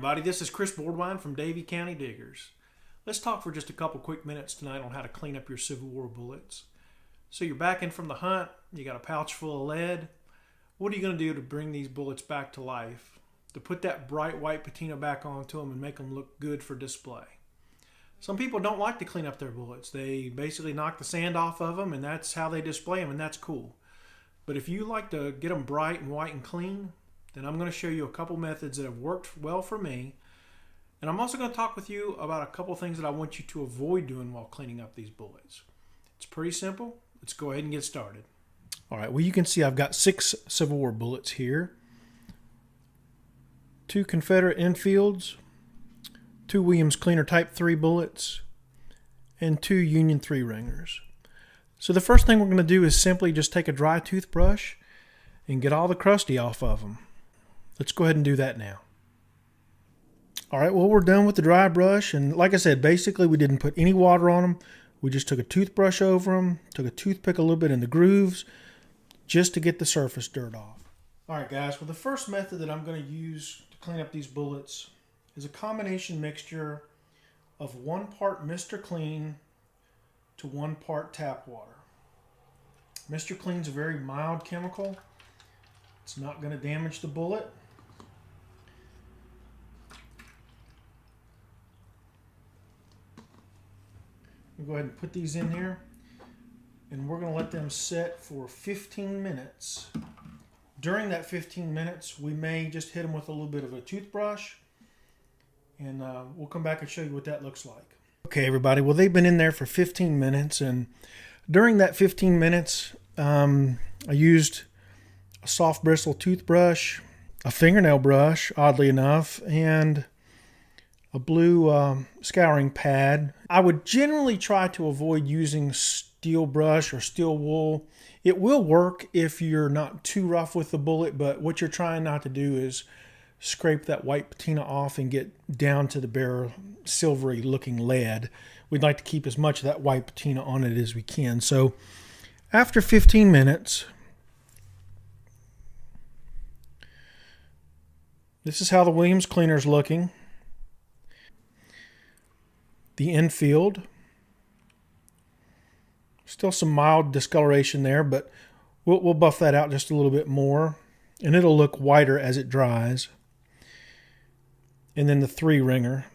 everybody, this is Chris Boardwine from Davie County Diggers. Let's talk for just a couple quick minutes tonight on how to clean up your Civil War bullets. So you're back in from the hunt, you got a pouch full of lead. What are you going to do to bring these bullets back to life? To put that bright white patina back onto them and make them look good for display. Some people don't like to clean up their bullets. They basically knock the sand off of them and that's how they display them, and that's cool. But if you like to get them bright and white and clean, then I'm going to show you a couple methods that have worked well for me. And I'm also going to talk with you about a couple things that I want you to avoid doing while cleaning up these bullets. It's pretty simple. Let's go ahead and get started. All right, well, you can see I've got 6 Civil War bullets here. 2 Confederate Enfields, 2 Williams Cleaner Type 3 bullets, and 2 Union 3 ringers. So the first thing we're going to do is simply just take a dry toothbrush and get all the crusty off of them. Let's go ahead and do that now. All right, well, we're done with the dry brush, and like I said, basically we didn't put any water on them. We just took a toothbrush over them, took a toothpick a little bit in the grooves, just to get the surface dirt off. All right, guys, well, the first method that I'm going to use to clean up these bullets is a combination mixture of 1 part Mr. Clean to 1 part tap water. Mr. Clean's a very mild chemical. It's not going to damage the bullet. We'll go ahead and put these in here, and we're going to let them set for 15 minutes. During that 15 minutes, we may just hit them with a little bit of a toothbrush, and we'll come back and show you what that looks like. Okay, everybody, well, they've been in there for 15 minutes, and during that 15 minutes, I used a soft bristle toothbrush, a fingernail brush, oddly enough, and a blue scouring pad. I would generally try to avoid using steel brush or steel wool. It will work if you're not too rough with the bullet, but what you're trying not to do is scrape that white patina off and get down to the bare silvery looking lead. We'd like to keep as much of that white patina on it as we can. So after 15 minutes, this is how the Williams cleaner is looking. The Enfield, still some mild discoloration there, but we'll buff that out just a little bit more, and it'll look whiter as it dries. And then the 3 ringer.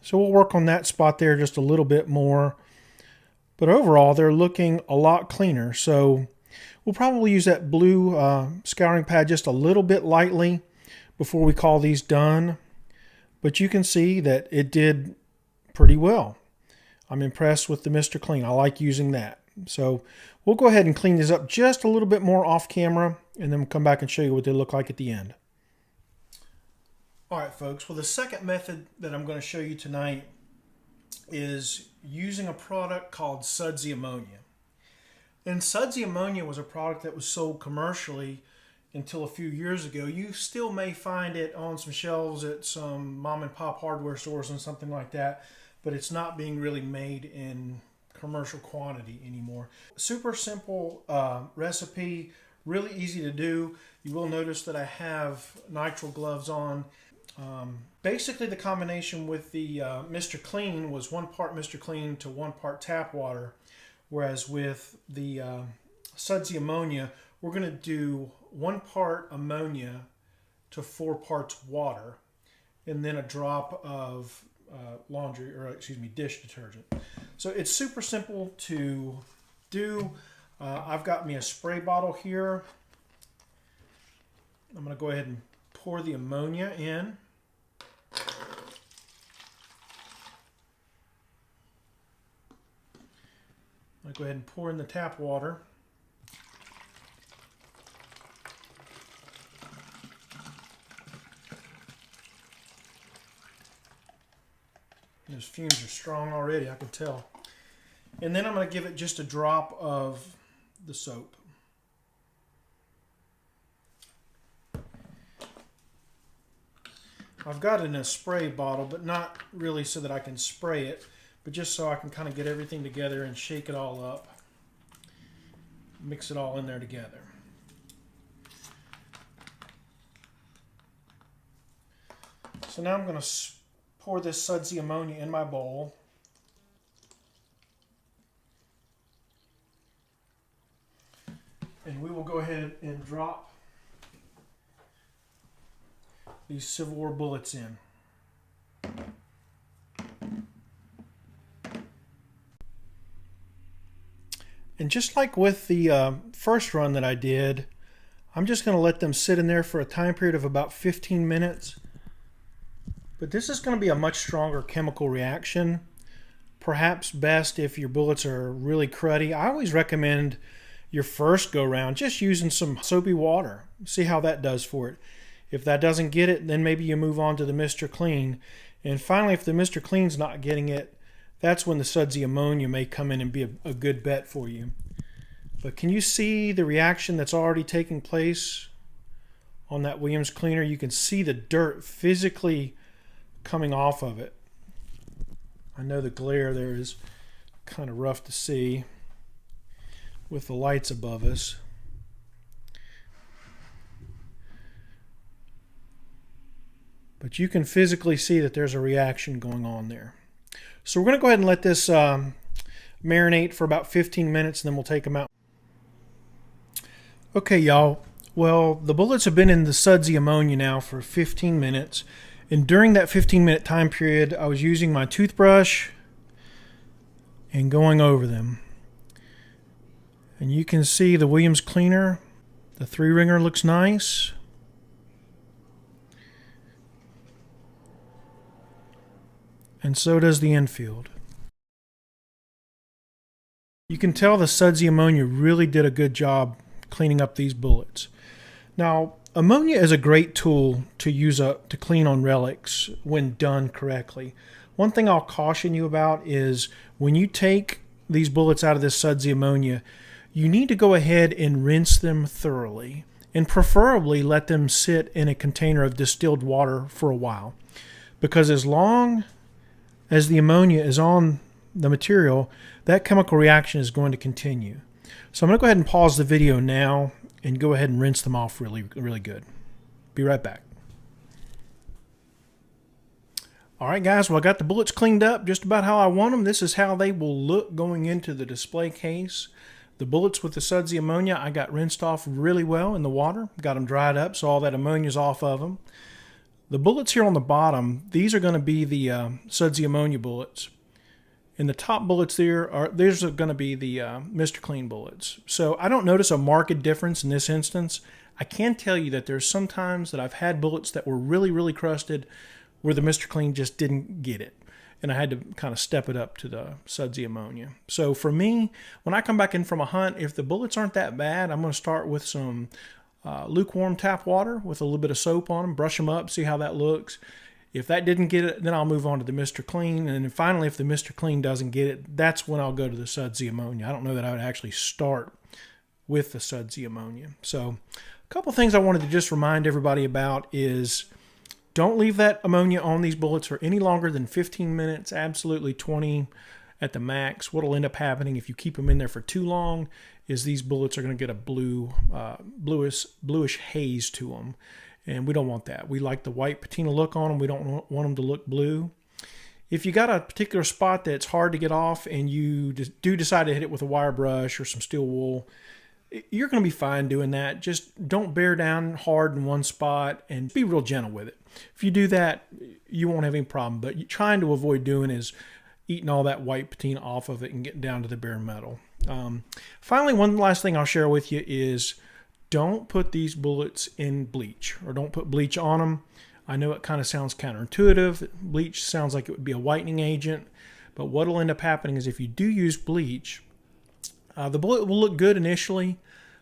So we'll work on that spot there just a little bit more. But overall, they're looking a lot cleaner. So we'll probably use that blue scouring pad just a little bit lightly before we call these done. But you can see that it did pretty well. I'm impressed with the Mr. Clean. I like using that. So we'll go ahead and clean these up just a little bit more off camera, and then we'll come back and show you what they look like at the end. All right, folks. Well, the second method that I'm going to show you tonight is using a product called sudsy ammonia. And sudsy ammonia was a product that was sold commercially until a few years ago. You still may find it on some shelves at some mom and pop hardware stores and something like that, but it's not being really made in commercial quantity anymore. Super simple recipe, really easy to do. You will notice that I have nitrile gloves on. Basically, the combination with the Mr. Clean was 1 part Mr. Clean to 1 part tap water, whereas with the sudsy ammonia, we're going to do 1 part ammonia to 4 parts water, and then a drop of dish detergent. So it's super simple to do. I've got me a spray bottle here. I'm going to go ahead and pour the ammonia in. I'll go ahead and pour in the tap water. Those fumes are strong already, I can tell. And then I'm going to give it just a drop of the soap. I've got it in a spray bottle, but not really so that I can spray it, but just so I can kind of get everything together and shake it all up. Mix it all in there together. So now I'm going to pour this sudsy ammonia in my bowl. And we will go ahead and drop these Civil War bullets in. And just like with the first run that I did, I'm just going to let them sit in there for a time period of about 15 minutes. But this is going to be a much stronger chemical reaction. Perhaps best if your bullets are really cruddy. I always recommend your first go round just using some soapy water. See how that does for it. If that doesn't get it, then maybe you move on to the Mr. Clean. And finally, if the Mr. Clean's not getting it, that's when the sudsy ammonia may come in and be a good bet for you. But can you see the reaction that's already taking place on that Williams cleaner? You can see the dirt physically coming off of it. I know the glare there is kind of rough to see with the lights above us. But you can physically see that there's a reaction going on there. So we're going to go ahead and let this marinate for about 15 minutes, and then we'll take them out. Okay, y'all. Well, the bullets have been in the sudsy ammonia now for 15 minutes. And during that 15-minute time period, I was using my toothbrush and going over them. And you can see the Williams cleaner. The 3-ringer looks nice. And so does the Enfield. You can tell the sudsy ammonia really did a good job cleaning up these bullets. Now, ammonia is a great tool to use to clean on relics when done correctly. One thing I'll caution you about is when you take these bullets out of this sudsy ammonia, you need to go ahead and rinse them thoroughly, and preferably let them sit in a container of distilled water for a while. Because as long as the ammonia is on the material, that chemical reaction is going to continue. So I'm going to go ahead and pause the video now and go ahead and rinse them off really, really good. Be right back. All right, guys, well, I got the bullets cleaned up just about how I want them. This is how they will look going into the display case. The bullets with the sudsy ammonia, I got rinsed off really well in the water. Got them dried up so all that ammonia's off of them. The bullets here on the bottom, these are going to be the sudsy ammonia bullets. And the top bullets these are going to be the Mr. Clean bullets. So I don't notice a marked difference in this instance. I can tell you that there's some times that I've had bullets that were really, really crusted where the Mr. Clean just didn't get it. And I had to kind of step it up to the sudsy ammonia. So for me, when I come back in from a hunt, if the bullets aren't that bad, I'm going to start with some lukewarm tap water with a little bit of soap on them, brush them up, see how that looks. If that didn't get it, then I'll move on to the Mr. Clean. And then finally, if the Mr. Clean doesn't get it, that's when I'll go to the sudsy ammonia. I don't know that I would actually start with the sudsy ammonia. So a couple things I wanted to just remind everybody about is don't leave that ammonia on these bullets for any longer than 15 minutes, absolutely 20 at the max. What will end up happening if you keep them in there for too long is these bullets are going to get a bluish haze to them. And we don't want that. We like the white patina look on them. We don't want them to look blue. If you got a particular spot that's hard to get off and you do decide to hit it with a wire brush or some steel wool, you're going to be fine doing that. Just don't bear down hard in one spot and be real gentle with it. If you do that, you won't have any problem. But you're trying to avoid doing is eating all that white patina off of it and getting down to the bare metal. Finally, one last thing I'll share with you is don't put these bullets in bleach, or don't put bleach on them. I know it kind of sounds counterintuitive. Bleach sounds like it would be a whitening agent, but what will end up happening is if you do use bleach, the bullet will look good initially,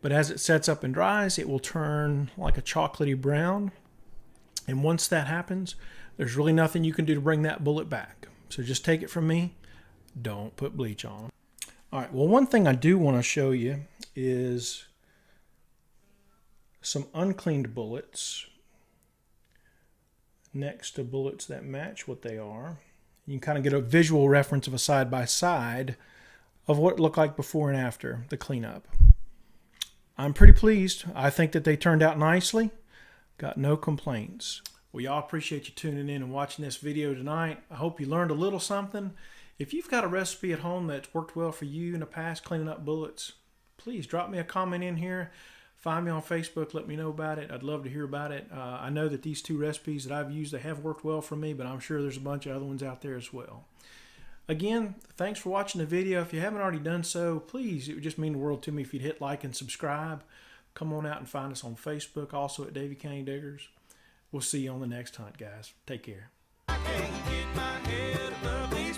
but as it sets up and dries, it will turn like a chocolatey brown. And once that happens, there's really nothing you can do to bring that bullet back. So just take it from me, don't put bleach on them. All right, well, one thing I do want to show you is some uncleaned bullets next to bullets that match what they are. You can kind of get a visual reference of a side-by-side of what it looked like before and after the cleanup. I'm pretty pleased. I think that they turned out nicely. Got no complaints. Well, y'all, appreciate you tuning in and watching this video tonight. I hope you learned a little something. If you've got a recipe at home that's worked well for you in the past, cleaning up bullets, please drop me a comment in here. Find me on Facebook. Let me know about it. I'd love to hear about it. I know that these 2 recipes that I've used, they have worked well for me, but I'm sure there's a bunch of other ones out there as well. Again, thanks for watching the video. If you haven't already done so, please, it would just mean the world to me if you'd hit like and subscribe. Come on out and find us on Facebook, also at Davy Cane Diggers. We'll see you on the next hunt, guys. Take care. I can't get my head above these